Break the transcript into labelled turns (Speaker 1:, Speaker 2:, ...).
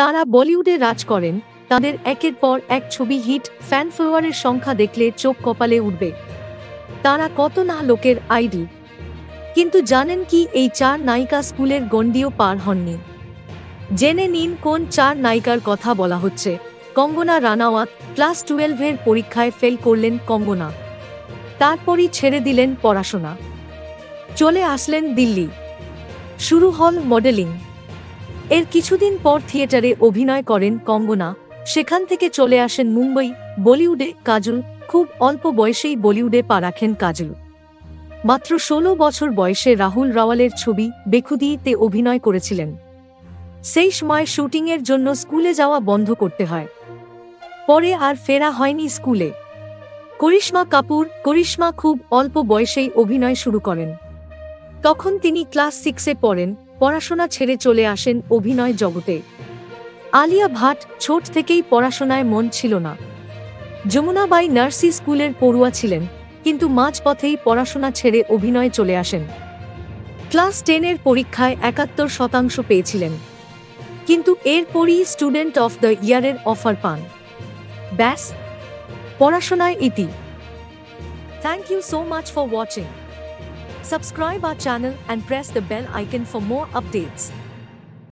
Speaker 1: তারা বলিউডে রাজ করেন, তাদের একের পর এক ছবি হিট, ফ্যান ফলোয়ারের সংখ্যা দেখলে চোখ কপালে উঠবে। তারা কত না লোকের আইডল। কিন্তু জানেন কি, এই 4 নায়িকা স্কুলের গণ্ডিও পার হননি। জেনে নিন কোন 4 নায়িকার কথা বলা হচ্ছে। কঙ্গনা রানাওয়াত। ক্লাস 12-এর পরীক্ষায় ফেল করলেন কঙ্গনা। তারপরই ছেড়ে দিলেন পড়াশোনা, চলে আসলেন দিল্লি। শুরু হল মডেলিং। এর কিছুদিন পর থিয়েটারে অভিনয় করেন কঙ্গনা, সেখান থেকে চলে আসেন মুম্বই, বলিউডে। কাজল। খুব অল্প বয়সেই বলিউডে পা রাখেন কাজল। মাত্র 16 বছর বয়সে রাহুল রাওয়ালের ছবি বেখুদি-তে অভিনয় করেছিলেন। সেই সময় শুটিংয়ের জন্য স্কুলে যাওয়া বন্ধ করতে হয়। পরে আর ফেরা হয়নি স্কুলে। করিশ্মা কাপুর। করিশ্মা খুব অল্প বয়সেই অভিনয় শুরু করেন। তখন তিনি ক্লাস 6-এ পড়েন। পড়াশোনা ছেড়ে চলে আসেন অভিনয় জগতে। আলিয়া ভাট। ছোট থেকেই পড়াশোনায় মন ছিল না। যমুনা বাই নার্সি স্কুলের পড়ুয়া ছিলেন, কিন্তু মাঝপথেই পড়াশোনা ছেড়ে অভিনয়ে চলে আসেন। ক্লাস 10-এর পরীক্ষায় 71% পেয়েছিলেন, কিন্তু এরপরই স্টুডেন্ট অফ দ্য ইয়ারের অফার পান। ব্যাস, পড়াশোনায় ইতি। Thank you so much for watching. Subscribe our channel and press the bell icon for more updates.